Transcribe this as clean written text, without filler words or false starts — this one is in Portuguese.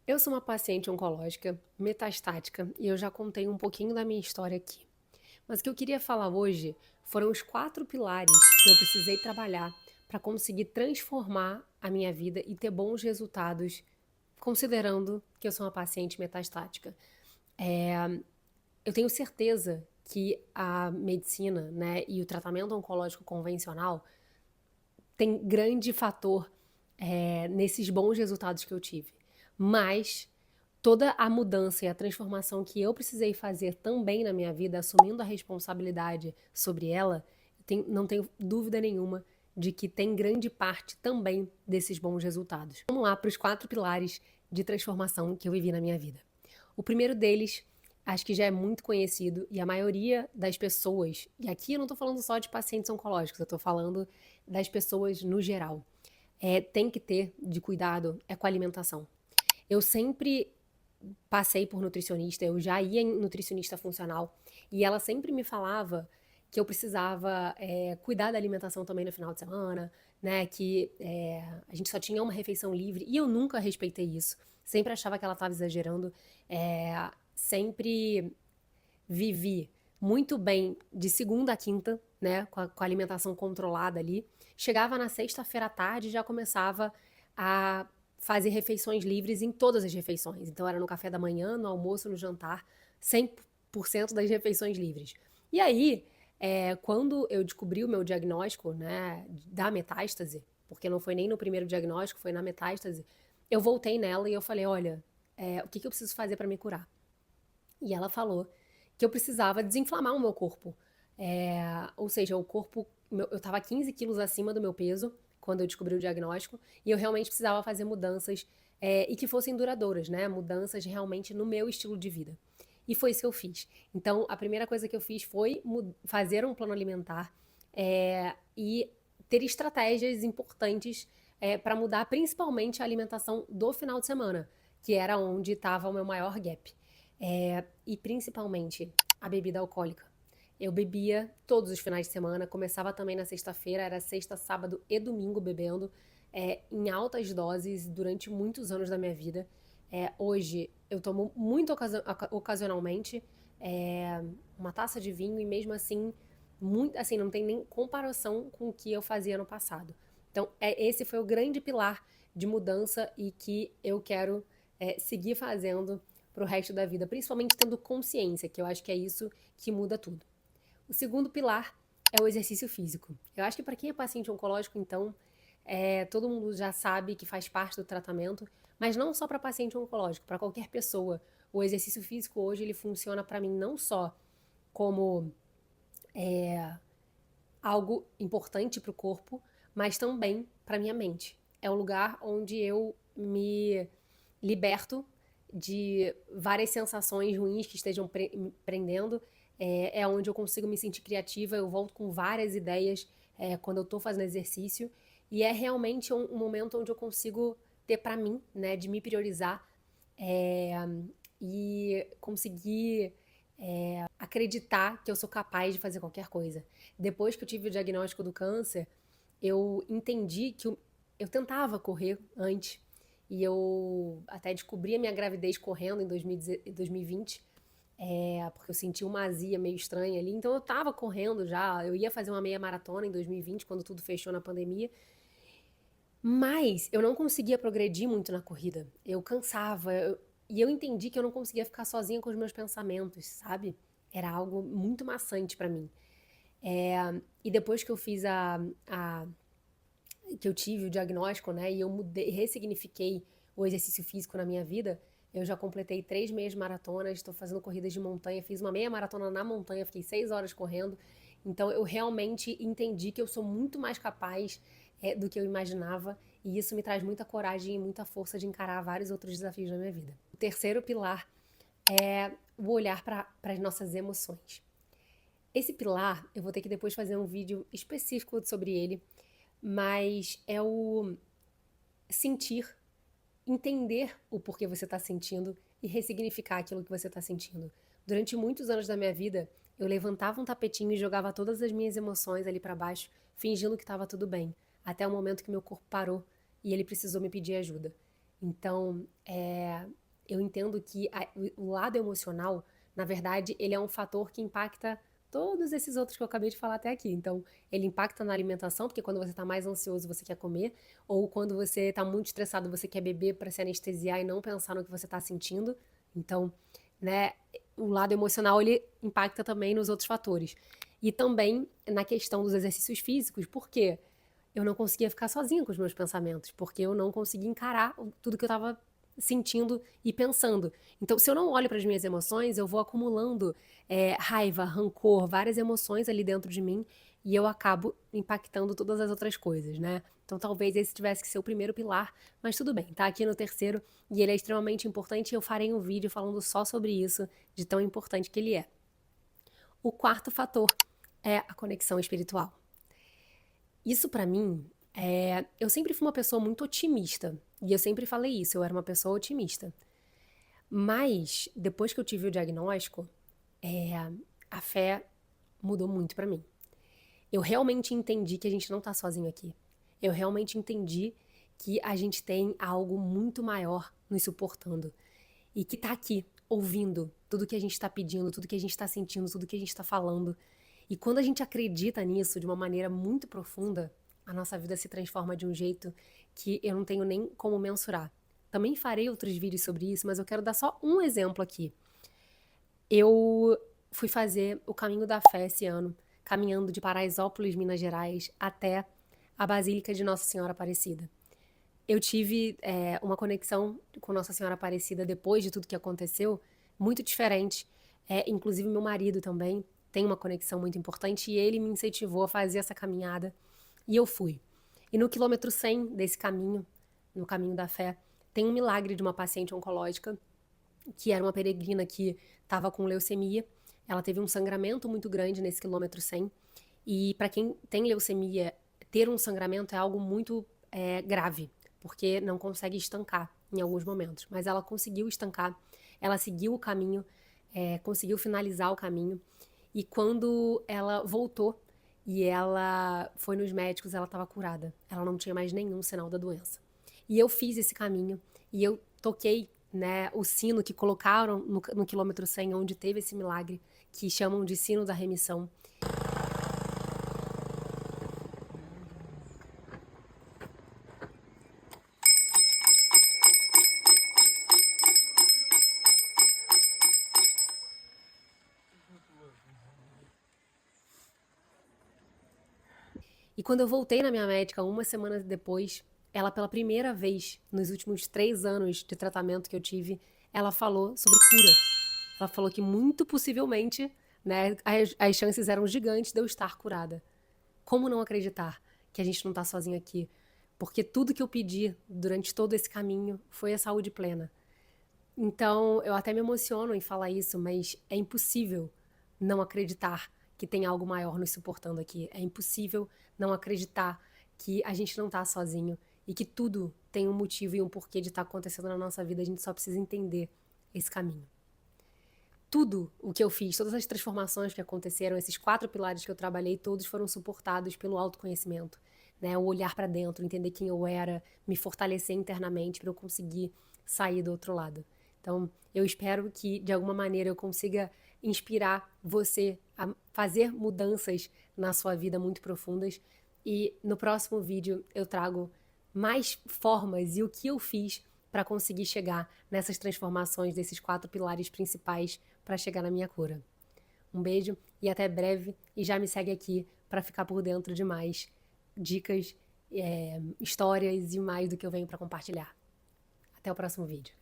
Eu sou uma paciente oncológica metastática e eu já contei um pouquinho da minha história aqui. Mas o que eu queria falar hoje foram os 4 pilares que eu precisei trabalhar para conseguir transformar a minha vida e ter bons resultados, considerando que eu sou uma paciente metastática. Eu tenho certeza que a medicina, né, e o tratamento oncológico convencional tem grande fator nesses bons resultados que eu tive. Mas toda a mudança e a transformação que eu precisei fazer também na minha vida, assumindo a responsabilidade sobre ela, não tenho dúvida nenhuma de que tem grande parte também desses bons resultados. Vamos lá para os 4 pilares de transformação que eu vivi na minha vida. O primeiro deles, acho que já é muito conhecido e a maioria das pessoas, e aqui eu não estou falando só de pacientes oncológicos, eu estou falando das pessoas no geral, tem que ter de cuidado é com a alimentação. Eu sempre passei por nutricionista, eu já ia em nutricionista funcional e ela sempre me falava que eu precisava cuidar da alimentação também no final de semana, né? Que a gente só tinha uma refeição livre e eu nunca respeitei isso. Sempre achava que ela estava exagerando. Sempre vivi muito bem de segunda a quinta, né? Com a alimentação controlada ali. Chegava na sexta-feira à tarde e já começava a fazer refeições livres em todas as refeições. Então era no café da manhã, no almoço, no jantar, 100% das refeições livres. E aí, quando eu descobri o meu diagnóstico, né, da metástase, porque não foi nem no primeiro diagnóstico, foi na metástase, eu voltei nela e eu falei, olha, o que eu preciso fazer para me curar? E ela falou que eu precisava desinflamar o meu corpo. Ou seja, o corpo. Eu estava 15 quilos acima do meu peso quando eu descobri o diagnóstico, e eu realmente precisava fazer mudanças e que fossem duradouras, né? Mudanças realmente no meu estilo de vida. E foi isso que eu fiz. Então, a primeira coisa que eu fiz foi fazer um plano alimentar e ter estratégias importantes para mudar, principalmente a alimentação do final de semana, que era onde estava o meu maior gap. E principalmente a bebida alcoólica. Eu bebia todos os finais de semana, começava também na sexta-feira, era sexta, sábado e domingo bebendo, em altas doses durante muitos anos da minha vida. Hoje eu tomo muito ocasionalmente uma taça de vinho e mesmo assim, muito, assim, não tem nem comparação com o que eu fazia no passado. Então, esse foi o grande pilar de mudança e que eu quero seguir fazendo para o resto da vida, principalmente tendo consciência, que eu acho que é isso que muda tudo. O segundo pilar é o exercício físico. Eu acho que para quem é paciente oncológico, então, todo mundo já sabe que faz parte do tratamento, mas não só para paciente oncológico, para qualquer pessoa. O exercício físico hoje ele funciona para mim não só como algo importante para o corpo, mas também para minha mente. É um lugar onde eu me liberto de várias sensações ruins que estejam prendendo. É onde eu consigo me sentir criativa, eu volto com várias ideias quando eu estou fazendo exercício. E é realmente um momento onde eu consigo ter para mim, né, de me priorizar é, e conseguir acreditar que eu sou capaz de fazer qualquer coisa. Depois que eu tive o diagnóstico do câncer, eu entendi que eu tentava correr antes e eu até descobri a minha gravidez correndo em 2020, porque eu senti uma azia meio estranha ali. Então eu tava correndo já, eu ia fazer uma meia maratona em 2020, quando tudo fechou na pandemia. Mas eu não conseguia progredir muito na corrida. Eu cansava, e eu entendi que eu não conseguia ficar sozinha com os meus pensamentos, sabe? Era algo muito maçante pra mim. E depois que eu fiz que eu tive o diagnóstico, né, e eu mudei, ressignifiquei o exercício físico na minha vida, eu já completei 3 meias maratonas, estou fazendo corridas de montanha, fiz uma meia maratona na montanha, fiquei 6 horas correndo. Então eu realmente entendi que eu sou muito mais capaz do que eu imaginava, e isso me traz muita coragem e muita força de encarar vários outros desafios na minha vida. O terceiro pilar é o olhar para as nossas emoções. Esse pilar, eu vou ter que depois fazer um vídeo específico sobre ele, mas é o sentir, entender o porquê você está sentindo e ressignificar aquilo que você está sentindo. Durante muitos anos da minha vida, eu levantava um tapetinho e jogava todas as minhas emoções ali para baixo, fingindo que estava tudo bem, até o momento que meu corpo parou e ele precisou me pedir ajuda. Então, eu entendo que o lado emocional, na verdade, ele é um fator que impacta todos esses outros que eu acabei de falar até aqui. Então, ele impacta na alimentação, porque quando você está mais ansioso, você quer comer, ou quando você está muito estressado, você quer beber para se anestesiar e não pensar no que você está sentindo. Então, né, o lado emocional, ele impacta também nos outros fatores. E também na questão dos exercícios físicos, porque eu não conseguia ficar sozinha com os meus pensamentos, porque eu não conseguia encarar tudo que eu estava sentindo e pensando. Então, se eu não olho para as minhas emoções, eu vou acumulando raiva, rancor, várias emoções ali dentro de mim e eu acabo impactando todas as outras coisas, né? Então, talvez esse tivesse que ser o primeiro pilar, mas tudo bem, tá aqui no terceiro e ele é extremamente importante e eu farei um vídeo falando só sobre isso, de tão importante que ele é. O quarto fator é a conexão espiritual. Isso pra mim, eu sempre fui uma pessoa muito otimista. E eu sempre falei isso, eu era uma pessoa otimista. Mas, depois que eu tive o diagnóstico, a fé mudou muito pra mim. Eu realmente entendi que a gente não tá sozinho aqui. Eu realmente entendi que a gente tem algo muito maior nos suportando. E que tá aqui, ouvindo tudo que a gente tá pedindo, tudo que a gente tá sentindo, tudo que a gente tá falando. E quando a gente acredita nisso de uma maneira muito profunda, a nossa vida se transforma de um jeito que eu não tenho nem como mensurar. Também farei outros vídeos sobre isso, mas eu quero dar só um exemplo aqui. Eu fui fazer o Caminho da Fé esse ano, caminhando de Paraisópolis, Minas Gerais, até a Basílica de Nossa Senhora Aparecida. Eu tive uma conexão com Nossa Senhora Aparecida depois de tudo que aconteceu, muito diferente. Inclusive, meu marido também tem uma conexão muito importante e ele me incentivou a fazer essa caminhada e eu fui. E no quilômetro 100 desse caminho, no Caminho da Fé, tem um milagre de uma paciente oncológica que era uma peregrina que estava com leucemia. Ela teve um sangramento muito grande nesse quilômetro 100 e para quem tem leucemia, ter um sangramento é algo muito grave, porque não consegue estancar em alguns momentos. Mas ela conseguiu estancar, ela seguiu o caminho, conseguiu finalizar o caminho. E quando ela voltou e ela foi nos médicos, ela estava curada. Ela não tinha mais nenhum sinal da doença. E eu fiz esse caminho e eu toquei, né, o sino que colocaram no quilômetro 100, onde teve esse milagre, que chamam de sino da remissão. E quando eu voltei na minha médica, uma semana depois, ela pela primeira vez, nos últimos 3 anos de tratamento que eu tive, ela falou sobre cura. Ela falou que muito possivelmente, né, as chances eram gigantes de eu estar curada. Como não acreditar que a gente não está sozinho aqui? Porque tudo que eu pedi durante todo esse caminho foi a saúde plena. Então, eu até me emociono em falar isso, mas é impossível não acreditar que tem algo maior nos suportando aqui. É impossível não acreditar que a gente não tá sozinho e que tudo tem um motivo e um porquê de estar acontecendo na nossa vida. A gente só precisa entender esse caminho. Tudo o que eu fiz, todas as transformações que aconteceram, esses 4 pilares que eu trabalhei, todos foram suportados pelo autoconhecimento, né? O olhar para dentro, entender quem eu era, me fortalecer internamente para eu conseguir sair do outro lado. Então, eu espero que de alguma maneira eu consiga inspirar você a fazer mudanças na sua vida muito profundas. E no próximo vídeo eu trago mais formas e o que eu fiz para conseguir chegar nessas transformações desses 4 pilares principais para chegar na minha cura. Um beijo e até breve. E já me segue aqui para ficar por dentro de mais dicas, histórias e mais do que eu venho para compartilhar. Até o próximo vídeo.